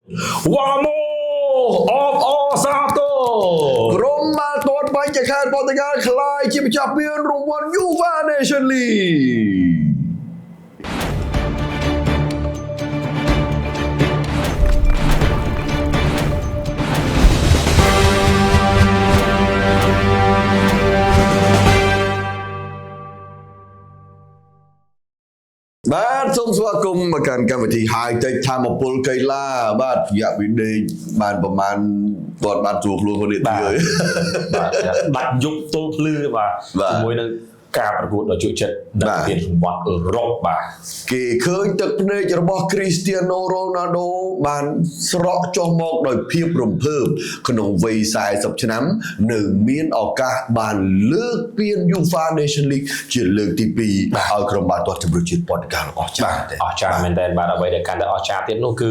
Vamos of all Santo ក្រុមបាល់ទាត់បាញ់จากខេត្តប៉ូទុយហ្គាល់ក្លាយជាម្ចាស់ពានរង្វាន់ UEFA Nation Leagueបាទសូមស្វាគមន៍មកកាន់កម្មវិធី High Tech ថាមពលកីឡាបាទរយៈពេលដេកបានប្រហែលគាត់បានជួខ្លួនខ្លួននេះទៀតហើយបាទដាច់យុគទល់ភ្លឺបាទជាមួយនឹងការប្រកួតដ៏ជក់ចិត្តនៅប្រទេសសង្វាត់អឺរ៉ុបបាទគេឃើញទឹកភ្នែករបស់ Cristiano Ronaldo បានស្រក់ចុះមកដោយភាពរំភើបក្នុងវ័យ40ឆ្នាំនៅមានឱកាសបានលើកពាន UEFA Nation League ជាលើកទី2ឲ្យក្រុមបាល់ទាត់ជម្រើសជាតិប៉ូទុយហ្គាល់អស្ចារ្យអស្ចារ្យមែនទែនបាទអ្វីដែលកាន់តែអស្ចារ្យទៀតនោះគឺ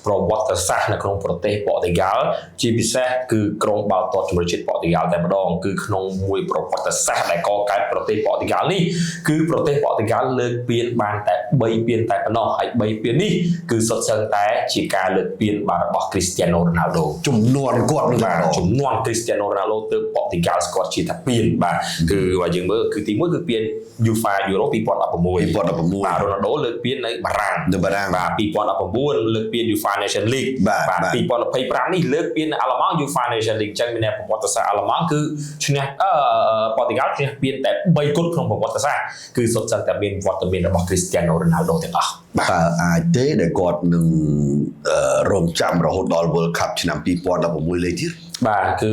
ប្រវត្តិសាស្ត្រនៅក្នុងប្រទេសប៉ូទុយហ្គាល់ជាពិសេសគឺក្រុមបាល់ទាត់ជម្រើសជាតិប៉ូទុយហ្គាល់តែម្ដងគឺក្នុងមួយប្រវត្តិសាស្ត្រដែលកកើតប្រទេសប៉ូទុយហ្គាល់នេះគឺប្រទេសប៉ូទុយហ្គាល់លើកពានបានតែ3ពានតែប៉ុណ្ណោះហើយ3ពាននេះគឺសុទ្ធសឹងតែជាការលើកពានបាទរបស់ Cristiano Ronaldo ចំនួនគាត់នឹងបាទចំនួន Cristiano Ronaldo ទើបប៉ូទុយហ្គាល់ស្គាល់ជាថាពានបាទគឺបើយើងមើលគឺទី1គឺពាន UEFA Euro 2016បាទ Ronaldo លើកពាននៅបារាំងបាទ2019លើកពាន UEFA Nation League បាទ2025នេះលើកពាននៅអាល្លឺម៉ង់ UEFA Nation League ចឹងមានប្រវត្តិសាស្ត្រអាល្លឺម៉ង់គឺឈ្នះប៉ូទុយហ្គាល់ឈ្នះពានតែ3គត់ក្នុងប្រវត្តិសាស្ត្រគឺសុទ្ធសឹងតែមានវត្តមានរបស់ Cristiano Ronaldo ទាំងអស់បាទអាចទេដែលគាត់នឹងរងចាំរហូតដល់ World Cup ឆ្នាំ2016លេខទៀតបាទគឺ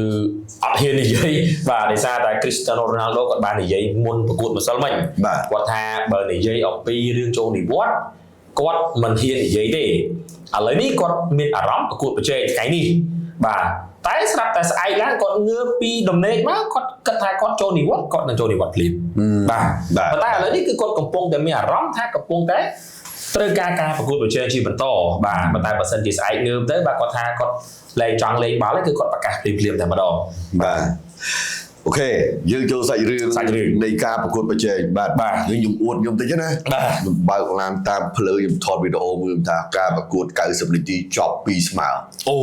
អត់ហ៊ាននិយាយបាទដោយសារតែ Cristiano Ronaldo គាត់បាននិយាយមុនប្រកួតម្សិលមិញគាត់ថាបើនិយាយអំពីរឿងចូលនិវត្តន៍គាត់មិនហ៊ាននិយាយទេឥឡូវនេះគាត់មានអារម្មណ៍ប្រកួតប្រជែងថ្ងៃនេះបាទតែស្រាប់តែស្អែកឡើងគាត់ងើបពីដំណេកមកគាត់គិតថាគាត់ចូលនិវត្តន៍គាត់នឹងចូលនិវត្តន៍ភ្លាមបាទប៉ុន្តែឥឡូវនេះគឺគាត់កំពុងតែមានអារម្មណ៍ថាកំពុងតែត្រូវការប្រកួតប្រជែងជាបន្តបាទប៉ុន្តែបើសិនជាស្អែកងើបទៅបាទគាត់ថាគាត់លែងចង់លេងបាល់ហើយគឺគាត់ប្រកាសភ្លាមតែម្ដងបាទអូខេយើងចូលសាច់រឿងនៃការប្រកួតប្រជែងបាទខ្ញុំអួតខ្ញុំតិចណាខ្ញុំបើកឡានតាមផ្លូវខ្ញុំថតវីដេអូមើលថាការប្រកួត90នាទីចប់2ស្មើអូ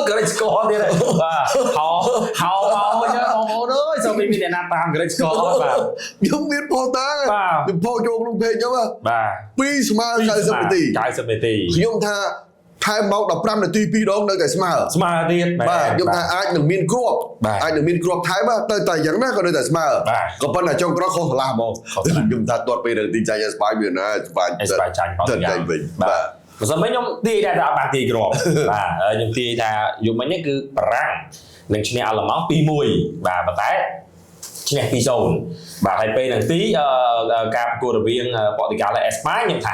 ក្រិចស្គរទៀតបាទហៅមកចឹងបងប្អូនអើយសូមមានអ្នកណាតាមក្រិចស្គរបាទខ្ញុំមានផុសតាខ្ញុំផុសចូលក្នុងពេកចឹងបាទ2ស្មើ90នាទីខ្ញុំថាថែមមក15នាទី2ដងនៅតែស្មើទៀតបាទខ្ញុំថាអាចនឹងមានគ្រាប់ថែមទៅតែយ៉ាងណាក៏នៅតែស្មើក៏ប៉ុន្តែចុងក្រោយខុសឆ្លាស់ហ្មងខ្ញុំថាទាត់ពេលនឹងទីចាញ់ស្បាយវាណាស្បាយចាញ់ផងយ៉ាងវិញបាទបើសិនខ្ញុំទាយតែអត់បានទាយគ្រាប់បាទខ្ញុំទាយថាយប់មិញនេះគឺបារាំងនឹងឈ្នះអាល្លឺម៉ង់ 2-1 បាទប៉ុន្តែឈ្នះ 2-0 បាទហើយពេលនឹងទីការប្រកួតរវាងប៉ូទុយហ្គាល់និងអេស្ប៉ាញខ្ញុំថា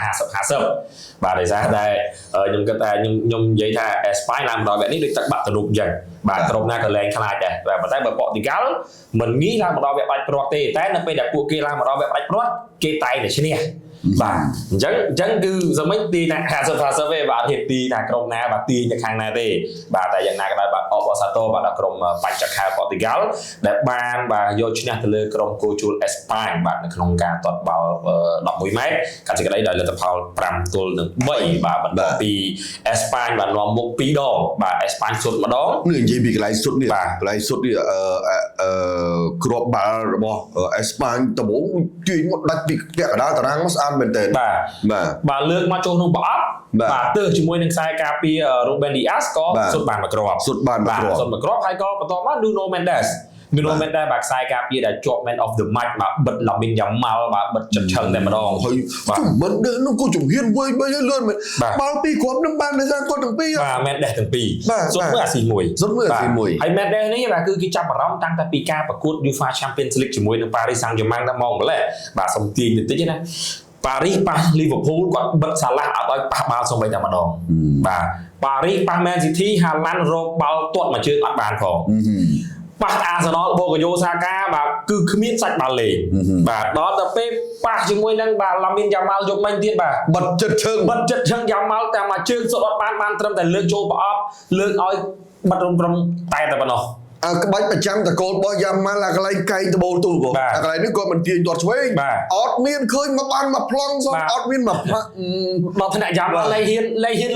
50-50បាទដោយសារតែខ្ញុំគិតថាខ្ញុំនិយាយថាអេស្ប៉ាញឡើងមកដល់វគ្គនេះដូចទឹកបាក់ទំនុកអញ្ចឹងបាទក្រុមណាក៏លែងខ្លាចដែរប៉ុន្តែបើប៉ូទុយហ្គាល់មិនងាយឡើងមកដល់វគ្គបាច់ព្រាត់ទេតែនៅពេលដែលពួកគេឡើងមកដល់វគ្គបាច់ព្រាត់គេតែងតែឈ្នះបាទអញ្ចឹងគឺសមិញទីណា50-50ទេបាទហ៊ានទីណាក្រុមណាបាទទីនៅខាងណាទេបាទតែយ៉ាងណាក៏ដោយបាទអបអសាទរបាទដល់ក្រុមបាច់ចខាប៉ូទុយហ្គាល់ដែលបានបាទយកឈ្នះទៅលើក្រុមគូជួលអេស្ប៉ាញបាទនៅក្នុងការទាត់បាល់11ម៉ែត្រកាត់សេចក្តីដោយលទ្ធផល5-3បាទបន្ទាប់ពីអេស្ប៉ាញបាននាំមុខ2ដងបាទអេស្ប៉ាញសុទ្ធម្ដងនេះនិយាយពីកន្លែងសុទ្ធនេះកន្លែងសុទ្ធនេះគ្រាប់បាល់របស់អេស្ប៉ាញដំបូងទាញមកដាច់ពីពាក់កណ្ដាលតារាងមកស្អាតមែនតើបាទលើកមកចូលក្នុងប្រអប់បាទទើសជាមួយនឹងខ្សែការពារ Ruben Dias ក៏សុទ្ធបានមកគ្រាប់ហើយក៏បន្ទាប់មក Nuno Mendes បាទខ្សែការពារដែលជាប់ Man of the Match បាទបិទ Lamine Yamal បាទបិទចិត្តឆឹងតែម្ដងហើយមិនដឹងនោះក៏ជំហានវៃលឿនមែនបាល់ពីរគ្រាប់នឹងបានដោយសារគាត់ទាំងពីរបាទ Mendes ទាំងពីរសុទ្ធមើលអាស៊ីមួយហើយ Mendes នេះបាទគឺគេចាប់អារម្មណ៍តាំងតែពីការប្រកួត UEFA Champions League ជាមួយនឹង Paris Saint-Germain តែមកម្លេះបាទសុំទាញបន្តិចណាប៉ារីសប៉ះលីវើពូលគាត់បិទសាឡាស់ឲ្យប៉ះបាល់សូម្បីតែម្ដងបាទប៉ារីសប៉ះមែនស៊ីធីហាឡាន់រកបាល់ទាត់មួយជើងអត់បានផងប៉ះអាសណលបូកាយ៉ូសាកាបាទគឺគ្មានសាច់បាល់លេងបាទដល់ទៅពេលប៉ះជាមួយនឹងបាទឡាមីនយ៉ាម៉ាល់យកមិញទៀតបាទបិទចិត្តជើងយ៉ាម៉ាល់តែមួយជើងសុទ្ធអត់បានត្រឹមតែលើកចូលប្រអប់លើកឲ្យបិទរំក្រុមតែប៉ុណ្ណោះក្បាច់ប្រចាំតកូលរបស់យ៉ាម៉ាល់អាកន្លែងកែងដបូលទូបងអាកន្លែងនេះគាត់មិនទាញទាត់ឆ្វេងអត់មានឃើញមកបានមកប្លង់សោះអត់មានមកដល់ថ្នាក់យ៉ាម៉ាល់លែងហ៊ាន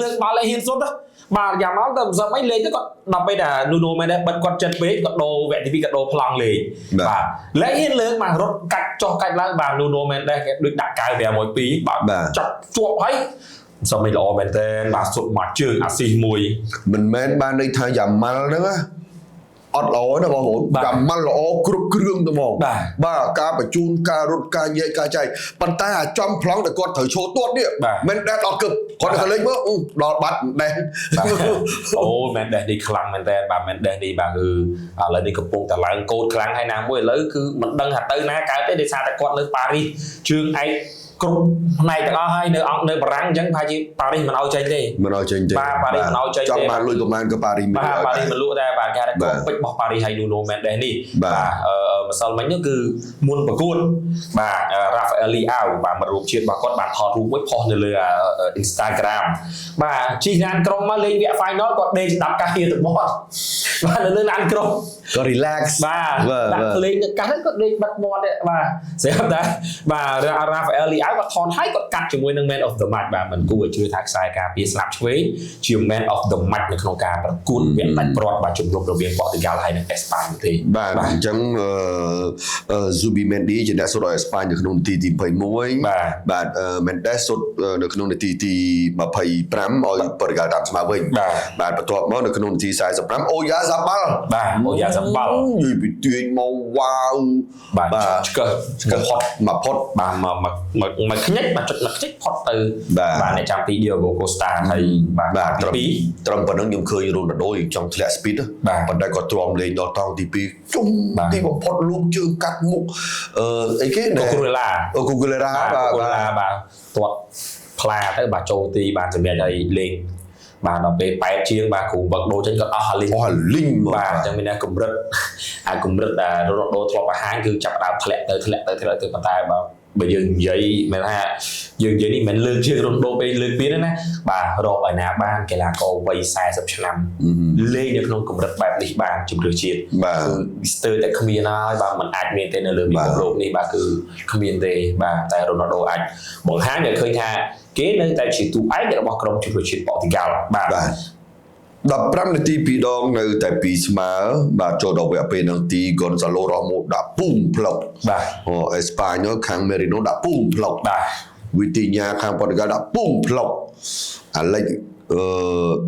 លើកបាល់លែងហ៊ានសុទ្ធ បាទយ៉ាងមកទៅមិនអីលេងទៅគាត់ដល់ពេលតែ Nuno Mendes បិទគាត់ចិត្តពេកគាត់ដូរវគ្គទី2គាត់ដូរប្លង់លេងបាទលេងហ៊ានលើកមករត់កាច់ចុះកាច់ឡើងបាទ Nuno Mendes គេដូចដាក់កៅ5-1-2បាទចាប់ជាប់ហើយសំមិនល្អមែនតើបាទសុទ្ធមកជើងអាស៊ីសមួយមិនមែនបានន័យថាយ៉ាម៉ាល់ហ្នឹងណាអត់ល្អណាបងប្អូនយ៉ាម៉ាល់ល្អគ្រប់គ្រឿងទៅហ្មងបាទការបញ្ជូនការរត់ការញែកការចែកប៉ុន្តែអាចំប្លង់តែគាត់ត្រូវឈោទាត់នេះមិនដែលដល់គឹបគាត់ទៅលេងមើលដល់បាត់ដែរអូមែនដែរនេះខ្លាំងមែនតើបាទមែនដែរនេះបាទគឺឥឡូវនេះកំពុងតែឡើងកូដខ្លាំងហើយណាមួយឥឡូវគឺមិនដឹងថាទៅណាកើតទេដោយសារតែគាត់នៅប៉ារីសជើងឯកគ្រប់ផ្នែកទាំងអស់ហើយនៅបារាំងអញ្ចឹងប្រហែលជាប៉ារីសមិនឲ្យចេញទេបាទប៉ារីសមិនឲ្យចេញទេចង់បានលុយប្រហែលក៏ប៉ារីសមិនបាទប៉ារីសមិនលក់ដែរបាទគេថាកូនពេជ្ររបស់ប៉ារីសហើយ Nuno Mendes នេះបាទម្សិលមិញនោះគឺមុនប្រកួតបាទ Rafael Leao បាទមករូបជាតិរបស់គាត់បានថតរូបមួយផុសនៅលើ Instagram បាទជីកឡានក្រុងមកលេងវគ្គ final គាត់ដេកស្ដាប់ការហៀទៅបត់បាទនៅលើឡានក្រុងក៏ relax បាទដាក់លេងទៅកាត់គាត់ដេកបាត់មាត់ទេបាទស្រាប់តែបាទ Rafael Leao គាត់ថនហើយគាត់កាត់ជាមួយនឹង Man of the Match បាទមិនគួរឲ្យជឿថាខ្សែការពារស្លាប់ឆ្វេងជា Man of the Match នៅក្នុងការប្រកួតវគ្គដាច់ព្រាត់បាទជំរុំរវាងប៉ូទុយហ្គាល់ហើយនិងអេស្ប៉ាញទេបាទអញ្ចឹងZubimendi ជាអ្នកសុទ្ធឲ្យអេស្ប៉ាញនៅក្នុងនាទីទី21បាទ Mendes សុទ្ធនៅក្នុងនាទីទី25ឲ្យប៉ូទុយហ្គាល់តាមស្មើវិញបាទបន្ទាប់មកនៅក្នុងនាទី45អូយ៉ាសាបាល់បាទអូយ៉ាសាបាល់និយាយពីទាញមកវ៉ាវបាទឆ្កឹះផុតមកផុតបាទមកខ្ញិចបាទចុចមកខ្ញិចផុតទៅបាទអ្នកចាំទី Diego Costa ហើយបាទត្រឹមប៉ុណ្្នឹងខ្ញុំឃើញ Ronaldo ចង់ធ្លាក់ speed ប៉ុន្តែគាត់ទ្រាំលេងដល់តង់ទី2ជុំទីបំផុតលូកជើងកាត់មុខអីគេកូគូឡេរ៉ាបាទទាត់ផ្លាទៅបាទចូលទីបានសម្រាប់ឲ្យលេងបាទដល់ពេលប៉ែតជាងបាទគ្រូវឹកដូរចេញក៏អស់លីងបាទអញ្ចឹងមានតែកម្រិតដែលរត់ដូរធ្លាប់បង្ហាញគឺចាប់ដើមធ្លាក់ទៅប៉ុន្តែបើយើងនិយាយមែនថាយើងនិយាយនេះមិនលើកជើងរត់ដូរពេលលើកទៀតណាបាទរកឲ្យណាបានកីឡាករវ័យ40ឆ្នាំលេងនៅក្នុងកម្រិតបែបនេះបានជំរឿជាតិគឺស្ទើរតែគ្មានហើយបាទมันអាចមានទេនៅលើពិភពលោកនេះបាទគឺគ្មានទេបាទតែ Ronaldo អាចបង្ហាញឲ្យឃើញថាគេនៅតែជាទូឯករបស់ក្រុមជំរឿជាតិប៉ូទុយហ្គាល់បាទ15នាទី2ដងនៅតែ2ស្មើបាទចូលដល់វគ្គពេលហ្នឹងទី Gonzalo Ramos ដាក់ពុំផ្លុកបាទអេស្ប៉ាញខាង Merino ដាក់ពុំផ្លុកបាទ Vitinha ខាងប៉ូទុយហ្គាល់ដាក់ពុំផ្លុក Alex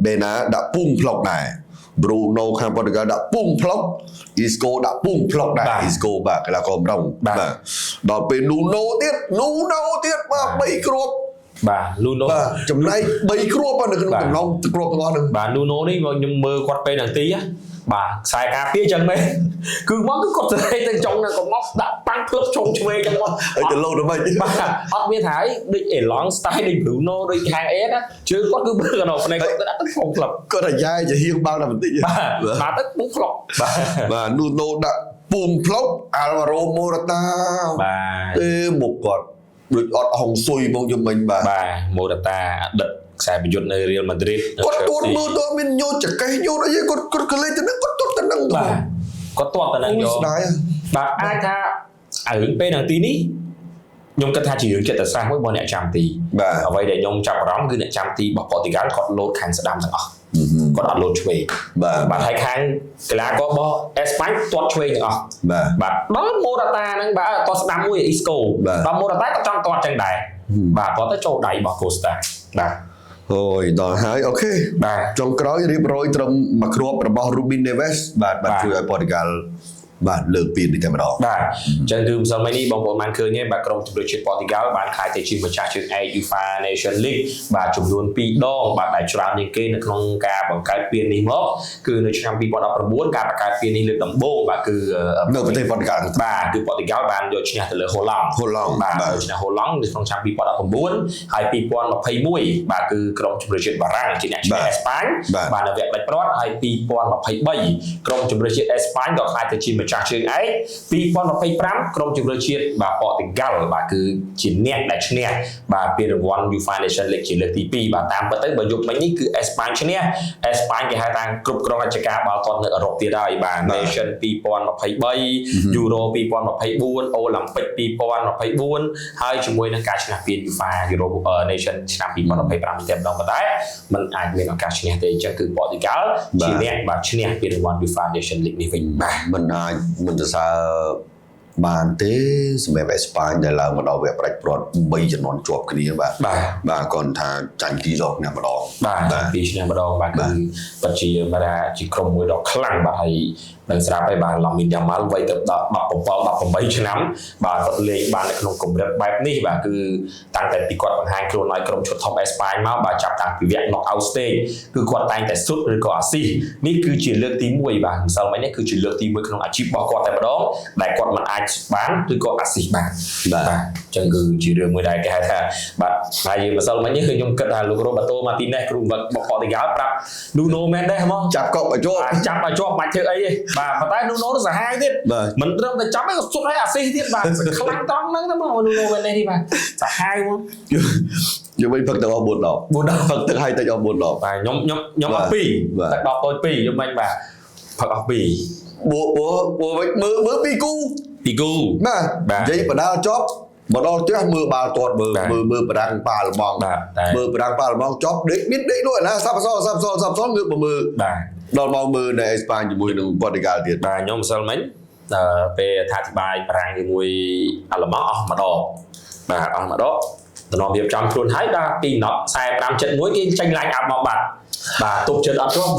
Bena ដាក់ពុំផ្លុកដែរ Bruno ខាងប៉ូទុយហ្គាល់ដាក់ពុំផ្លុក Isco ដាក់ពុំផ្លុកដែរ Isco បាទកីឡាករម្ដងបាទដល់ពេល Nuno ទៀតបាទ3គ្រាប់បាទ Nuno បាទចំណែក3គ្រាប់នៅក្នុងចំណងគ្រាប់ទាំងអស់ហ្នឹងបាទ Nuno នេះខ្ញុំមើលគាត់ពេលនាទីបាទខ្សែការពារចឹងមែនគឺមកគឺគាត់ទៅទៅចុងនៅកំណត់ដាក់ប៉ាំងភ្លឹបជុំឆ្វេងចឹងមកហើយទៅលោតទៅវិញបាទអត់មានថាឲ្យដូចអេឡង់ style ដូច Bruno ដូចខាងអេណាជើងគាត់គឺមើលកណ្ដោភ្នែកគាត់ដាក់ទៅជុំភ្លឹបគាត់តែយ៉ាយជាហៀងបាល់តែបន្តិចបាទទៅពុំភ្លុកបាទ Nuno ដាក់ពុំភ្លុក Alvaro Morata បាទមុខគាត់ដូចអត់ហុងស៊ុយមកយំមិញបាទ Morata អតីតខ្សែប្រយុទ្ធនៅ Real Madrid គាត់ទួតមើលទៅមានញោចចកេះញោចអីគាត់ក៏លេងទៅនឹងគាត់ទួតទៅនឹងបាទគាត់ទាត់ទៅនឹងយកបាទអាចថារឿងពេលនាទីនេះខ្ញុំគិតថាជារឿងចិត្តសាស្ត្រមួយរបស់អ្នកចាំទីអ្វីដែលខ្ញុំចាប់អារម្មណ៍គឺអ្នកចាំទីរបស់ប៉ូទុយហ្គាល់គាត់លោតខាងស្ដាំទាំងអស់គាត់អត់លោតឆ្វេងបាទហើយខាងកីឡាកររបស់អេស្ប៉ាញទាត់ឆ្វេងទាំងអស់បាទដល់ Morata ហ្នឹងបាទទាត់ស្ដាំមួយ Isco ដល់ Morata ក៏ចង់ទាត់ចឹងដែរបាទគាត់ទៅចូលដៃរបស់ Costa បាទអូយដល់ហើយអូខេបាទចុងក្រោយរៀបរយត្រឹមមួយគ្រាប់របស់ Ruben Neves បាទជួយឲ្យប៉ូទុយហ្គាល់បាទលើកពីនេះតែម្ដងបាទអញ្ចឹងគឺម្សិលមិញនេះបងប្អូនបានឃើញទេបាទក្រុមជំរឿជាតិប៉ូទុយហ្គាល់បានក្លាយទៅជាម្ចាស់ជើងឯក UEFA Nation League បាទចំនួន2ដងបាទដែលច្រើនជាងគេនៅក្នុងការបង្កើតពាននេះមកគឺនៅឆ្នាំ2019ការបង្កើតពាននេះលើកដំបូងបាទគឺនៅប្រទេសប៉ូទុយហ្គាល់បាទគឺប៉ូទុយហ្គាល់បានយកឈ្នះទៅលើហូឡង់បាទឈ្នះហូឡង់នៅក្នុងឆ្នាំ2019ហើយ2021បាទគឺក្រុមជំរឿជាតិបារាំងជាអ្នកឈ្នះអេស្ប៉ាញបាទនៅវគ្គដាច់ព្រាត់ហើយ2023ក្រុមជំរឿជាតិអេស្ប៉ាញក៏ក្លាយទៅជា ម្ចាស់ជើងឯក2025ក្រុមជម្រើសជាតិបាទប៉ូទុយហ្គាល់បាទគឺជាអ្នកដែលឈ្នះបាទពានរង្វាន់ UEFA Nation League ជាលើកទី2បាទតាមពិតទៅបើយកមិញនេះគឺអេស្ប៉ាញឈ្នះអេស្ប៉ាញគេហៅថាគ្រប់គ្រងរាជការបាល់ទាត់នៅអឺរ៉ុបទៀតហើយបាទ Nation 2023 Euro 2024 Olympic 2024ហើយជាមួយនឹងការឈ្នះពាន UEFA Euro Nation ឆ្នាំ2025តែម្ដងប៉ុន្តែมันអាចមានឱកាសឈ្នះទេអញ្ចឹងគឺប៉ូទុយហ្គាល់ជាអ្នកបាទឈ្នះពានរង្វាន់ UEFA Nation League នេះវិញបាទមិនអាចមិនទៅសើបានទេសម្រាប់អេស្ប៉ាញដែលឡើងមកដល់វគ្គប្រាច់ព្រាត់3ជំនាន់ជាប់គ្នាបាទគាត់ថាចាញ់ទីរកអ្នកម្ដងបាទពីឈ្នះម្ដងបាទគឺពិតជាបាទជាក្រុមមួយដ៏ខ្លាំងបាទហើយនឹងស្រាប់ហើយបាទឡូមីនយ៉ាម៉ាល់វ័យទៅដល់17 ឆ្នាំបាទគាត់លេងបាននៅក្នុងកម្រិតបែបនេះបាទគឺតាំងតែពីគាត់បង្ហាញខ្លួនឲ្យក្រុមឈុតថប់អេស្ប៉ាញមកបាទចាប់តាំងពីវគ្គ knock out stage គឺគាត់តែងតែស៊ុតឬក៏អាស៊ីសនេះគឺជាលើកទី1បាទម្សិលមិញនេះគឺជាលើកទី1ក្នុងអាជីពរបស់គាត់តែម្ដងដែលគាត់មិនអាចបានឬក៏អាស៊ីសបានបាទអញ្ចឹងគឺជារឿងមួយដែលគេហៅថាបាទហើយយើងម្សិលមិញនេះគឺខ្ញុំគិតថាលោករ៉ូបាតូម៉ាទីណេសគ្រូបង្វឹករបស់ប៉ូទុយហ្គាល់ប្រាប់នូណូមែនដែរហ្មងចាប់កុកឲ្យជាប់បាច់ធ្វើអីទេបាទប៉ុន្តែនូណូទៅសាហាវទៀតមិនត្រឹមតែចាប់ទេក៏សុទ្ធឲ្យអាស៊ីសទៀតបាទខ្លាំងត្រង់ហ្នឹងទៅមកនូណូមែននេះបាទសាហាវមកយើងវិញផឹកទឹកអស់4ដងផឹកទឹកឲ្យតិចអស់4ដងបាទខ្ញុំអស់2ទឹកដបតូច2ខ្ញុំមិនបាទផឹកអស់2បួវិញមើល2គូបាទនិយាយបដាលជាប់មកដល់ផ្ទះមើលបាល់ទាត់មើលប្រាំងប៉ាល់បងមើលប្រាំងប៉ាល់បងជាប់ដេកមានដេកនោះណាសាប់សល់ងើបមើលបាទដល់មកមើលនៅអេស្ប៉ាញជាមួយនឹងប៉ូទុយហ្គាល់ទៀតបាទខ្ញុំម្សិលមិញពេលអធិប្បាយប្រាំងជាមួយអាល្លឺម៉ង់អស់ម្ដងបាទអស់ម្ដងតំណរៀបចំខ្លួនហើយដល់ពីណប់45-71គេចាញ់ឡាញអាប់មកបាត់បាទទុកចិត្តអត់ជាប់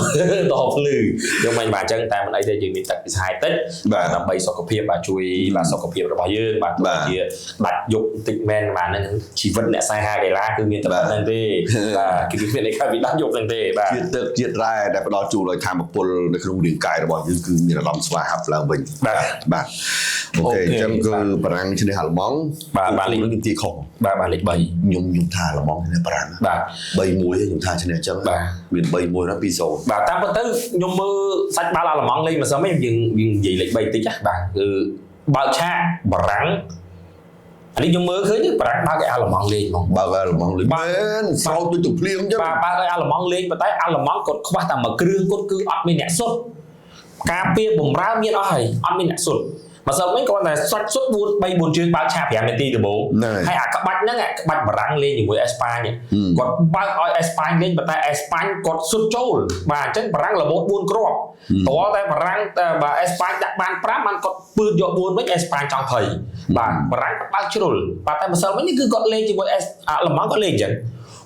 ដល់ភ្លឺយើងមិនបាទអញ្ចឹងតែមិនអីទេយើងមានទឹកពិសាយតិចបាទដើម្បីសុខភាពបាទជួយបាទសុខភាពរបស់យើងបាទជាដាច់យុគតិចមែនបាទហ្នឹងជីវិតអ្នកសាហាកីឡាគឺមានតែហ្នឹងទេបាទគឺមានន័យថាវាដាច់យុគហ្នឹងទេបាទជាតិទឹកជាតិរ៉ែដែលផ្ដល់ជូនឲ្យធម៌ពលនៅក្នុងរាងកាយរបស់យើងគឺមានអារម្មណ៍ស្វាហាប់ឡើងវិញបាទអូខេអញ្ចឹងគឺបារាំងឈ្នះអាល្លឺម៉ង់បាទលេខទីខុសបាទលេខ3ខ្ញុំថាអាល្លឺម៉ង់ឈ្នះបារាំងបាទ 3-1 ខ្ញុំថាឈ្នះអញ្ចឹងបាទមាន3-1ណា2-0បាទតាមពិតទៅខ្ញុំមើលសាច់បាល់អាល្លឺម៉ង់លេងម្សិលមិញយើងនិយាយលេខ3តិចបាទគឺបើកឆាកបារាំងអានេះខ្ញុំមើលឃើញបារាំងបើកឲ្យអាល្លឺម៉ង់លេងហ្មងបើកឲ្យអាល្លឺម៉ង់លេងមែនស្រោចដូចទឹកភ្លៀងអញ្ចឹងបាទបើកឲ្យអាល្លឺម៉ង់លេងប៉ុន្តែអាល្លឺម៉ង់គាត់ខ្វះតែមួយគ្រឿងគាត់គឺអត់មានអ្នកសុទ្ធការពារបំរើមានអស់ហើយអត់មានអ្នកសុទ្ធម្សិលមិញគាត់តែសុទ្ធ3-4ជើងបើកឆាក5នាទីដំបូងហើយអាក្បាច់ហ្នឹងក្បាច់បារាំងលេងជាមួយអេស្ប៉ាញគាត់បើកឲ្យអេស្ប៉ាញលេងប៉ុន្តែអេស្ប៉ាញគាត់សុទ្ធចូលបាទអញ្ចឹងបារាំងរមូត4គ្រាប់តើតែបារាំងបាទអេស្ប៉ាញដាក់បាន5បានគាត់ពឺតយក4វិញអេស្ប៉ាញចង់ភ័យបាទបារាំងគាត់បើកជ្រុលបាទតែម្សិលមិញនេះគឺគាត់លេងជាមួយអាល្លឺម៉ង់គាត់លេងអញ្ចឹង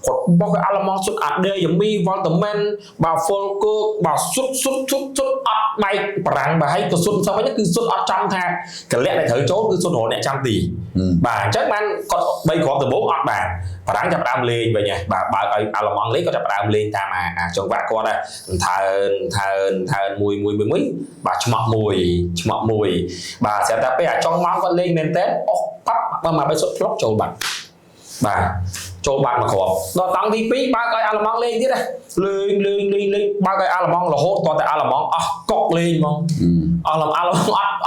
គាត់បោះអាល្លឺម៉ង់សុទ្ធអាដេយ៉ាមីវ៉ាល់តាមែនបាទហ្វុលគូបាទសុទ្ធអត់បែកបារាំងបាទហើយក៏សុទ្ធសោះវិញគឺសុទ្ធអត់ចំថាកលៈដែលត្រូវចូលគឺសុទ្ធរហូតអ្នកចាំទីបាទអញ្ចឹងបានគាត់3គ្រាប់ដំបូងអត់បានបារាំងចាប់ដើមលេងវិញបាទបើកឲ្យអាល្លឺម៉ង់លេងគាត់ចាប់ដើមលេងតាមអាចង្វាក់គាត់ថើនមួយបាទឆ្មក់មួយបាទស្រាប់តែពេលអាចុងម៉ោងគាត់លេងមែនតើអស់ប៉ាប់បើមកបីសុទ្ធផ្លុកចូលបាត់បាទចូលបាត់មួយគ្រាប់ដល់តង់ទី2បើកឲ្យអាល្លឺម៉ង់លេងទៀតលេងបើកឲ្យអាល្លឺម៉ង់រហូតតតែអាល្លឺម៉ង់អស់កុកលេងហ្មងអាល្លឺម៉ង់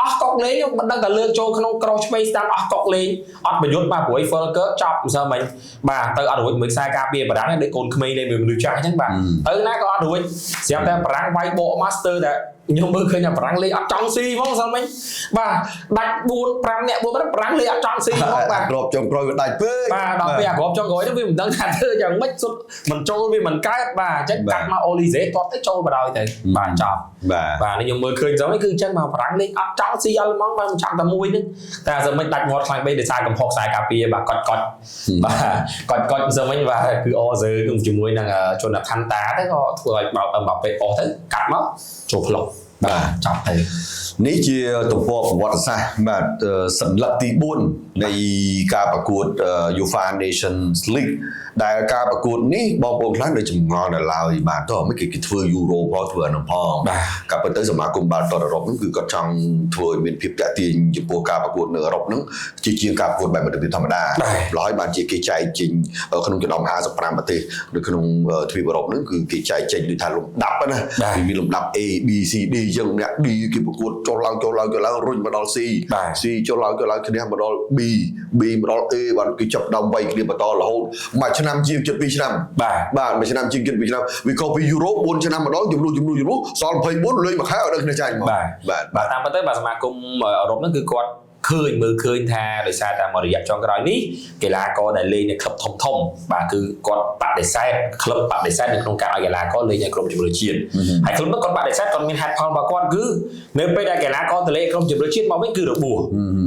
អស់កុកលេងមិនដឹងតែលើកចូលក្នុងក្រោះឆ្វេងស្ដាំអស់កុកលេងអត់ប្រយុទ្ធបាទព្រួយ Falker ចប់មិនសើមិញបាទទៅអត់រួចមួយខ្សែការពារបារាំងដូចកូនក្មេងលេងមួយមនុស្សចាស់អញ្ចឹងបាទទៅណាក៏អត់រួចស្រាប់តែបារាំងវាយបក Master តែខ្ញុំមើលឃើញថាបារាំងលេងអត់ចង់ស៊ីហ្មងសិនមិញបាទដាច់4-5នាក់4បារាំងលេងអត់ចង់ស៊ីហ្មងបាទគ្រាប់ចុងក្រោយវាដាច់ពេកបាទដល់ពេលអាគ្រាប់ចុងក្រោយទៅវាមិនដឹងថាធ្វើយ៉ាងម៉េចសុទ្ធមិនចូលវាមិនកើតបាទអញ្ចឹងកាត់មកអូលីសេទាត់ទៅចូលបដ ாய் ទៅបាទចប់បាទនេះខ្ញុំមើលឃើញសិនគឺអញ្ចឹងមកបារាំងលេងអត់ចង់ស៊ីអាល្លឺម៉ង់បាទមិនចង់តែមួយហ្នឹងតែសិនមិញដាច់មាត់ខ្លាំងពេកដោយសារកំហុសខ្សែការពារបាទកត់បាទកត់សិនមិញបាទគឺអហ្សឺជាមួយនឹងជនខណ្ឌតាទៅក៏ធ្វើឲ្យបោកបាប៉េអស់ទៅកាត់មកចូលផ្លុកបាទចាប់ទៅនេះជាទំព័រប្រវត្តិសាស្ត្របាទសន្លឹកទី4នៃការប្រកួត UEFA Nations League ដែលការប្រកួតនេះបងប្អូនខ្លះនៅចម្ងល់ដល់ឡើយបាទតើមិនគេធ្វើ Euro ផងធ្វើអានោះផងក៏ប៉ុន្តែសមាគមបាល់ទាត់អឺរ៉ុបហ្នឹងគឺគាត់ចង់ធ្វើឲ្យមានភាពតាក់ទាញចំពោះការប្រកួតនៅអឺរ៉ុបហ្នឹងជាងការប្រកួតបែបមិត្តភាពធម្មតាឡើយបានជាគេចែកចេញក្នុងចំណោម55ប្រទេសនៅក្នុងទ្វីបអឺរ៉ុបហ្នឹងគឺគេចែកចេញដូចថាលំដាប់ណាមានលំដាប់ A B C D អ ចឹងអ្នក D គេប្រកួតចុះឡើងរុញមកដល់ C ចុះឡើងគ្នាមកដល់ B មកដល់ A បានគេចាប់ដើមវាយគ្នាបន្តរហូតមួយឆ្នាំជាងជិត2ឆ្នាំបាទមួយឆ្នាំជាងជិត2ឆ្នាំវាក៏ពីយូរ៉ូ4ឆ្នាំម្ដងជំនួសសល់24លេងមួយខែឲ្យដល់គ្នាចាញ់មកបាទតាមពិតទៅបាទសមាគមអឺរ៉ុបហ្នឹងគឺគាត់មើលឃើញថាដោយសារតែមួយរយៈចុងក្រោយនេះកីឡាករដែលលេងនៅក្លឹបធំបាទគឺគាត់បដិសេធក្លឹបបដិសេធនៅក្នុងការឲ្យកីឡាករលេងនៅក្រុមជម្រើសជាតិហើយក្លឹបនោះគាត់បដិសេធគាត់មានហេតុផលរបស់គាត់គឺនៅពេលដែលកីឡាករទៅលេងក្រុមជម្រើសជាតិមកវិញគឺរបួស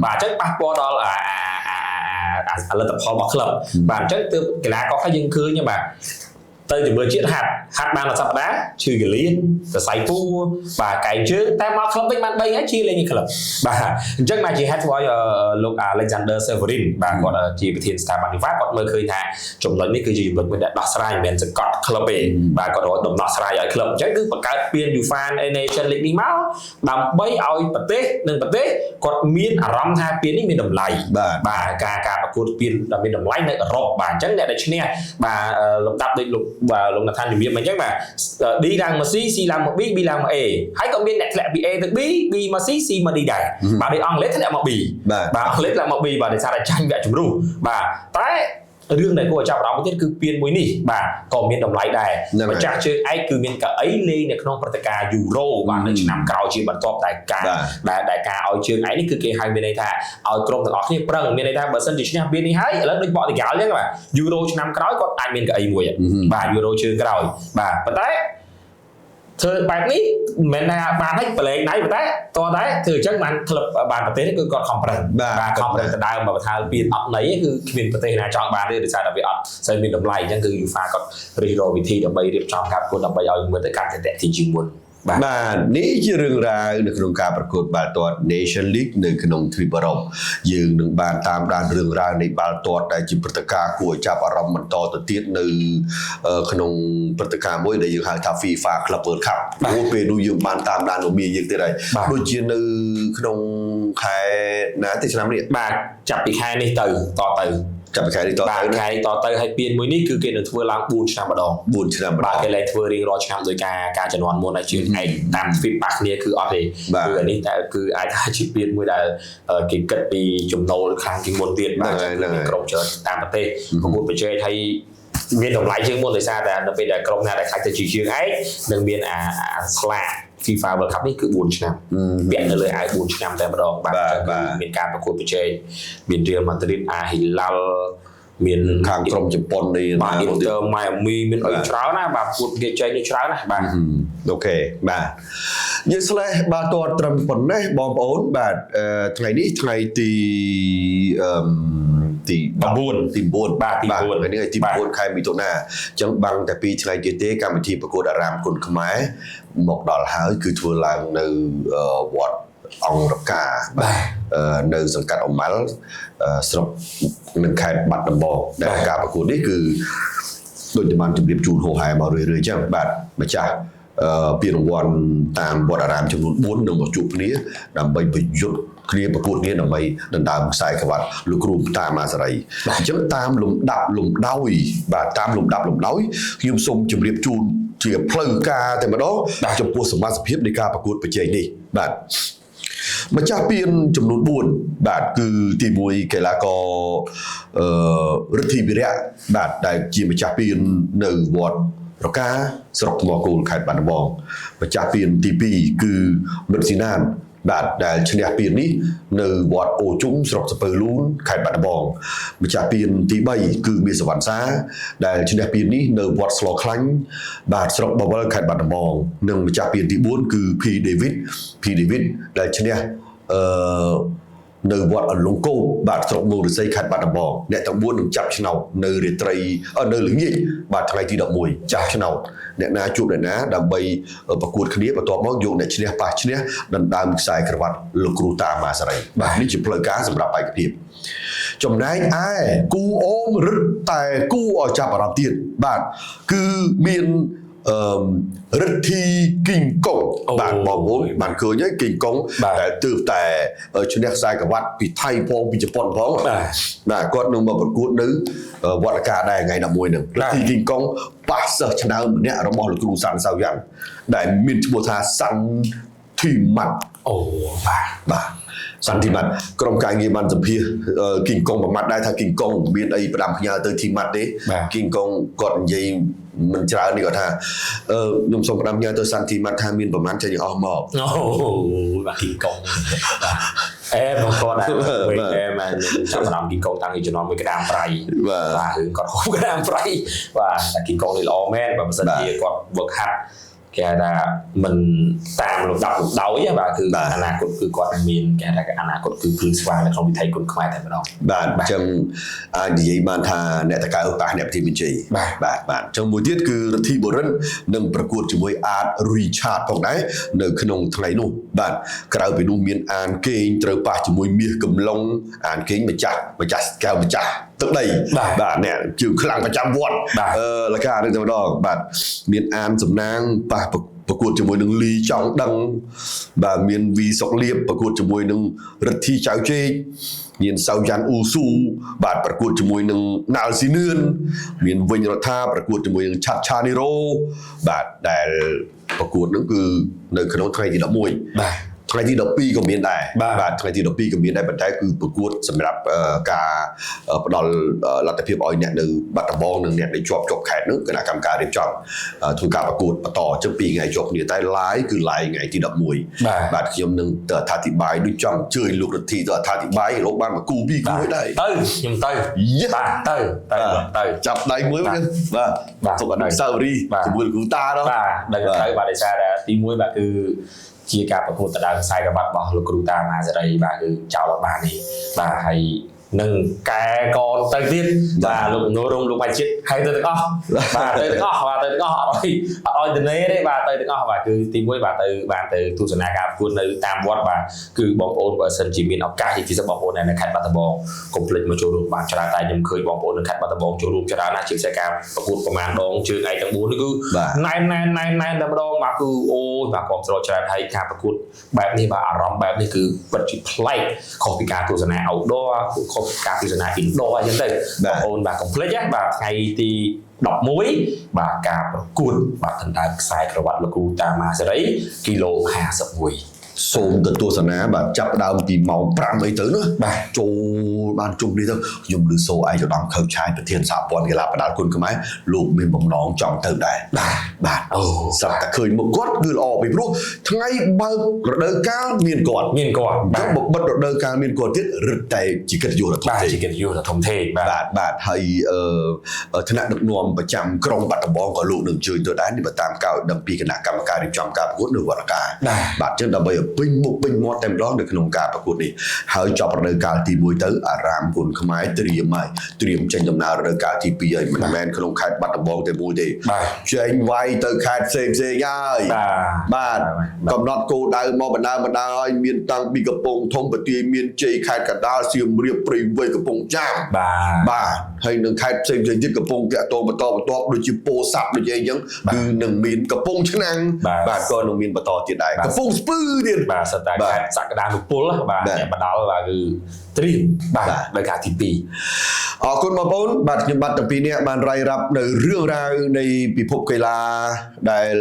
បាទអញ្ចឹងប៉ះពាល់ដល់លទ្ធផលរបស់ក្លឹបបាទអញ្ចឹងទើបកីឡាករខ្លះយើងឃើញបាទទៅជំរឿជាតិហាត់បានមួយសប្តាហ៍ឈឺកលៀនសរសៃពួរបាទកែងជើងតែមកក្លឹបវិញបាន3ថ្ងៃជាលេងនៅក្លឹបបាទអញ្ចឹងមកជាហេតុធ្វើឲ្យលោក Alexander Severin បាទគាត់ជាប្រធានស្ថាប័ន FIFA គាត់មើលឃើញថាចំណុចនេះគឺជាចំណុចមួយដែលដោះស្រាយមិនមែនសង្កត់ក្លឹបទេបាទគាត់រកដំណោះស្រាយឲ្យក្លឹបអញ្ចឹងគឺបង្កើតពាន UEFA Nation League នេះមកដើម្បីឲ្យប្រទេសគាត់មានអារម្មណ៍ថាពាននេះមានតម្លៃបាទការប្រកួតពានដែលមានតម្លៃនៅអឺរ៉ុបបាទអញ្ចឹងអ្នកដែលឈ្នះបាទលំដាប់ដូចលោកណាថាជំរាបអញ្ចឹងបាទ D ឡើងមក C ឡើងមក B ឡើងមក A ហើយក៏មានអ្នកធ្លាក់ពី A ទៅ B មក C មក D ដែរបាទដូចអង់គ្លេសធ្លាក់មក B បាទអង់គ្លេសធ្លាក់មក B បាទដោយសារតែចាញ់វគ្គជម្រុះបាទតែរឿងដែលគួរឲ្យចាប់អារម្មណ៍ទៀតគឺពានមួយនេះបាទក៏មានតម្លៃដែរម្ចាស់ជើងឯកគឺមានកៅអីលេងនៅក្នុងព្រឹត្តិការណ៍យូរ៉ូបាទនៅឆ្នាំក្រោយជាបន្ទាប់តែការឲ្យជើងឯកនេះគឺគេហៅមានន័យថាឲ្យក្រុមទាំងអស់គ្នាប្រឹងមានន័យថាបើសិនជាឈ្នះពាននេះហើយឥឡូវដូចបកតិកាលអញ្ចឹងបាទយូរ៉ូឆ្នាំក្រោយគាត់អាចមានកៅអីមួយបាទយូរ៉ូជើងក្រោយបាទប៉ុន្តែធ្វើបែបនេះមិនមែនថាបានឲ្យប្រឡែងដៃប៉ុន្តែតោះតែធ្វើអញ្ចឹងបានក្លឹបបានប្រទេសគឺគាត់ខំប្រឹងបាទខំប្រឹងទៅដើមមកបន្ថែមពានអត់ន័យគឺគ្មានប្រទេសណាចង់បានទេដោយសារតែវាអត់សូវមានតម្លៃអញ្ចឹងគឺ UEFA គាត់រិះរកវិធីដើម្បីរៀបចំការប្រកួតដើម្បីឲ្យមើលទៅកាន់តែតាក់ទាញជាងមុនបាទនេះជារឿងរ៉ាវនៅក្នុងការប្រកួតបាល់ទាត់ Nation League នៅក្នុងទ្វីបអឺរ៉ុបយើងនឹងបានតាមដានរឿងរ៉ាវនៃបាល់ទាត់ដែលជាព្រឹត្តិការណ៍គួរឲ្យចាប់អារម្មណ៍បន្តទៅទៀតនៅក្នុងព្រឹត្តិការណ៍មួយដែលយើងហៅថា FIFA Club World Cup ព្រោះពេលនោះយើងបានតាមដានរមៀយើងទៀតហើយដូចជានៅក្នុងខែណាទេឆ្នាំនេះបាទចាប់ពីខែនេះទៅតទៅចាប់ពីខែនេះតទៅខែនេះតទៅហើយពានមួយនេះគឺគេនឹងធ្វើឡើង4ឆ្នាំម្ដងបាទគេលែងធ្វើរៀងរាល់ឆ្នាំដោយការជំនាន់មុនហើយជាងឯងតាម feedback គ្នាគឺអត់ទេគឺអានេះតែគឺអាចថាជាពានមួយដែលគេគិតពីចំណូលខាងជាងមុនទៀតបាទក្រុមច្រើនតាមប្រទេសប្រកួតប្រជែងហើយមានតម្លៃជាងមុនដោយសារតែនៅពេលដែលក្រុមណាដែលខ្លាចទៅជាជើងឯងនឹងមានអាស្លាក FIFA World Cup នេះគឺ4ឆ្នាំពាក់នៅលើអាវ4ឆ្នាំតែម្ដងបាទមានការប្រកួតប្រជែងមាន Real Madrid Al-Hilal មានខាងក្រុមជប៉ុននេះបាទ Inter Miami មានអីច្រើនណាបាទប្រកួតគេចែកនេះច្រើនណាបាទអូខេបាទយើងស្លេះបាទតត្រឹមប៉ុណ្ណេះបងប្អូនបាទថ្ងៃនេះថ្ងៃទី9បាទទី9ថ្ងៃនេះទី9ខែមិថុនាអញ្ចឹងបាំងតែ2ថ្ងៃទៀតទេកម្មវិធីប្រកួតអារាមគុណខ្មែរមកដល់ហើយគឺធ្វើឡើងនៅវត្តអង្គរកាបាទនៅសង្កាត់អម៉ាល់ស្រុកនឹងខេត្តបាត់ដំបងដែលការប្រកួតនេះគឺដូចតែបានជម្រាបជូនហោហែមករឿយៗអញ្ចឹងបាទម្ចាស់ពានរង្វាន់តាមវត្តអារាមចំនួន4នឹងមកជួបគ្នាដើម្បីប្រយុទ្ធគ្នាប្រកួតគ្នាដើម្បីដណ្ដើមខ្សែក្រវ៉ាត់លោកគ្រូតាមអាសារីអញ្ចឹងតាមលំដាប់លំដោយបាទតាមលំដាប់លំដោយខ្ញុំសូមជម្រាបជូនជាផ្លូវការតែម្ដងចំពោះសមត្ថភាពនៃការប្រកួតប្រជែងនេះបាទម្ចាស់ពានចំនួន4បាទគឺទី1កីឡាកររិទ្ធីវិរៈបាទដែលជាម្ចាស់ពាននៅវត្តរកាស្រុកថ្មគោលខេត្តបាត់ដំបងម្ចាស់ពានទី2គឺមិត្តស៊ីណានបាទដែលឈ្នះពាននេះនៅវត្តអូជុំស្រុកសពើលូនខេត្តបាត់ដំបងម្ចាស់ពានទី3គឺមាសសវណ្ណសាដែលឈ្នះពាននេះនៅវត្តស្លខ្លាញ់បាទស្រុកបវលខេត្តបាត់ដំបងនិងម្ចាស់ពានទី4គឺ P David ដែលឈ្នះនៅវត្តអលង្កោបាទស្រុកមូរិស័យខេត្តបាត់ដំបងអ្នកទាំង4នឹងចាប់ឆ្នោតនៅរាត្រីនៅល្ងាចបាទថ្ងៃទី11ចាប់ឆ្នោតអ្នកណាជួបអ្នកណាដើម្បីប្រកួតគ្នាបន្ទាប់មកយកអ្នកឈ្នះប៉ះឈ្នះដណ្ដើមខ្សែក្រវ៉ាត់លោកគ្រូតាម៉ាសារីបាទនេះជាផ្លូវការសម្រាប់ឯកភាពចំណែកឯគូអូមរឹតតែគូឲ្យចាប់អារម្មណ៍ទៀតបាទគឺមានរិទ្ធីគីងកុងបាទបងប្អូនបានឃើញហើយគីងកុងដែលទើបតែឈ្នះខ្សែក្រវ៉ាត់ពីថៃផងពីជប៉ុនផងបាទគាត់នឹងមកប្រកួតនៅវត្តកាដែរថ្ងៃ11ហ្នឹងរិទ្ធីគីងកុងប៉ះសិស្សឆ្នើមម្នាក់របស់លោកគ្រូសាន់សាវយ៉ាន់ដែលមានឈ្មោះថាសាន់ ធីម៉ាត់ អូបាទ បាទសន្តិម៉ាត់ក្រុមការងារបានសម្ភាសគីងកុងប្រមាត់ដែរថាគីងកុងមានអីផ្ដាំផ្ញើទៅធីម៉ាត់ទេគីងកុងគាត់និយាយមិនច្រើននេះគាត់ថាខ្ញុំសូមផ្ដាំផ្ញើទៅសន្តិម៉ាត់ថាមានប្រមាណចេញអស់មក អូបាទគីងកុងបាទបងគាត់ដែរវិញមែនចាប់អារម្មណ៍គីងកុងតាំងពីជំនាន់មួយក្តាមប្រៃបាទរឿងគាត់ហូបក្តាមប្រៃបាទតែគីងកុងនេះល្អមែនបើមិនសិនជាគាត់ work hard គេថាមិនតាមលំដាប់លំដោយបាទគឺអនាគតគឺគាត់មានគេថាអនាគតគឺភ្លឺស្វាងនៅក្នុងវិថីគុណខ្មែរតែម្ដងបាទអញ្ចឹងអាចនិយាយបានថាអ្នកតកៅប៉ះអ្នកប្រតិមានជ័យបាទអញ្ចឹងមួយទៀតគឺរទ្ធីបូរិននឹងប្រកួតជាមួយអាត Richard ផងដែរនៅក្នុងថ្ងៃនោះបាទក្រៅពីនោះមានអានកេងត្រូវប៉ះជាមួយមាសកំឡុងអានកេងម្ចាស់កៅម្ចាស់ទឹកដីបាទអ្នកជឿខ្លាំងប្រចាំវត្តលកានេះតែម្ដងបាទមានអានសំណាងប៉ះប្រកួតជាមួយនឹងលីចង់ដឹងបាទមានវីសុកលៀបប្រកួតជាមួយនឹងរិទ្ធីចៅជេកមានសៅយ៉ាន់អ៊ូស៊ូបាទប្រកួតជាមួយនឹងណាល់ស៊ីនឿនមានវិញរដ្ឋាប្រកួតជាមួយនឹងឆាត់ឆានីរ៉ូបាទដែលប្រកួតនោះគឺនៅក្នុងថ្ងៃទី11បាទថ្ងៃទី12ក៏មានដែរបាទថ្ងៃទី12ក៏មានដែរប៉ុន្តែគឺប្រកួតសម្រាប់ការផ្ដល់លទ្ធភាពឲ្យអ្នកនៅបាត់ដំបងនិងអ្នកដែលជាប់ខេត្តនោះគណៈកម្មការរៀបចំធ្វើការប្រកួតបន្តជិះ2ថ្ងៃជាប់គ្នាតែ live គឺ live ថ្ងៃទី11បាទខ្ញុំនឹងទៅអធិប្បាយដូចចង់អញ្ជើញលោករទ្ធីទៅអធិប្បាយលោកបានមកគូ2គូមួយដែរទៅខ្ញុំទៅបាទទៅចាប់ដៃមួយបាទទុកអនុស្សាវរីយ៍ជាមួយលោកគ្រូតានោះបាទដឹងទៅបាទដោយសារតែទី1បាទគឺជាការប្រកួតដៅខ្សែក្រវ៉ាត់របស់លោកគ្រូតាម៉ាសេរីបាទគឺចោលអត់បានទេបាទហើយនឹងកែកនទៅទៀតបាទលោកនរងលោកបាច់ជាតិហើយទៅទាំងអស់បាទទៅទាំងអស់បាទទៅទាំងអស់អត់ឲ្យដនេទេបាទទៅទាំងអស់បាទគឺទី1បាទទៅបានទៅទស្សនាការប្រកួតនៅតាមវត្តបាទគឺបងប្អូនបើសិនជាមានឱកាសជាពិសេសបងប្អូននៅខេត្តបាត់ដំបងកុំភ្លេចមកចូលរួមបានច្រើនតែខ្ញុំឃើញបងប្អូននៅខេត្តបាត់ដំបងចូលរួមច្រើនណាស់ជាពិសេសការប្រកួតប្រមាណដងជើងឯទាំង4នេះគឺណែនតែម្ដងបាទគឺអូយបាទគ្រប់ស្រោចច្រើនហើយការប្រកួតបែបនេះបាទអារម្មណ៍បែបនេះគឺពិតជាប្លែកខុសពីការទស្សនា outdoor ការទស្សនា indoor អញ្ចឹងទៅបងប្អូនបាទកុំភ្លេចបាទថ្ងៃទី11បាទការប្រកួតបាទដណ្ដើមខ្សែក្រវ៉ាត់លោកគ្រូតាម៉ាសេរីគីឡូ51សូមទៅទស្សនាបាទចាប់ដើមពីម៉ោង5អីទៅណាបាទចូលបានជុំនេះទៅខ្ញុំឮសូរឯកឧត្តមខៅឆាយប្រធានសហព័ន្ធកីឡាបដាល់គុណខ្មែរលោកមានបំណងចង់ទៅដែរបាទអូសឹកតែឃើញមុខគាត់គឺល្អពីព្រោះថ្ងៃបើករដូវកាលមានគាត់បាទបិទរដូវកាលមានគាត់ទៀតរឹតតែជាកិត្តិយសដ៏ធំធេងជាកិត្តិយសដ៏ធំធេងបាទហើយថ្នាក់ដឹកនាំប្រចាំក្រុងបាត់ដំបងក៏លោកនឹងអញ្ជើញទៅដែរនេះបើតាមកោយដឹងពីគណៈកម្មការរៀបចំការប្រកួតនៅវត្តការបាទចឹងដើម្បីពេញមុខពេញមាត់តែម្ដងនៅក្នុងការប្រកួតនេះហើយចប់រដូវកាលទី1ទៅអារាមគុណខ្មែរត្រៀមចេញដំណើររដូវកាលទី2ហើយមិនមែនក្នុងខេត្តបាត់ដំបងតែមួយទេចេញវាយទៅខេត្តផ្សេងហើយបាទកំណត់គោលដៅមកបណ្ដាឲ្យមានតាំងពីកំពង់ធំប្រទាយមានជ័យខេត្តកណ្ដាលសៀមរាបព្រៃវែងកំពង់ចាមបាទហើយនឹងខេត្តផ្សេងទៀតកំពង់តាក់ទងបន្តដូចជាពោធិ៍សាត់ដូចអីចឹងគឺនឹងមានកំពង់ឆ្នាំងបាទក៏នឹងមានបន្តទៀតដែរកំពង់ស្ពឺទៀតបាទសិតតែខេត្តសក្តានុពលបាទអ្នកបដាល់បាទគឺត្រៀមបាទដល់ការទី2អរគុណបងប្អូនបាទខ្ញុំបាទទាំងពីរនាក់បានរាយរាប់នៅរឿងរ៉ាវនៃពិភពកីឡាដែល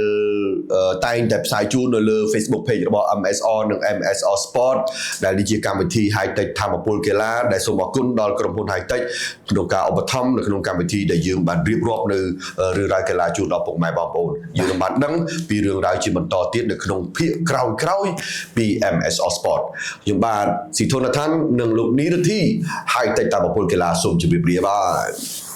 តែងតែផ្សាយជូននៅលើ Facebook Page របស់ MSR និង MSR Sport ដែលនេះជាកម្មវិធី High Tech ធម្មពលកីឡាដែលសូមអរគុណដល់ក្រុមហ៊ុន High Tech ក្នុងការឧបត្ថម្ភនៅក្នុងកម្មវិធីដែលយើងបានរៀបរាប់នៅរឿងរ៉ាវកីឡាជូនដល់ពុកម៉ែបងប្អូនយើងបានដឹងពីរឿងរ៉ាវជាបន្តទៀតនៅក្នុងភាគក្រោយពី MSR Sport ខ្ញុំបាទស៊ីធនថាននិងលោកនីរធី High Tech តាមប្រព័ន្ធកីឡាសូមជម្រាបលាបាទ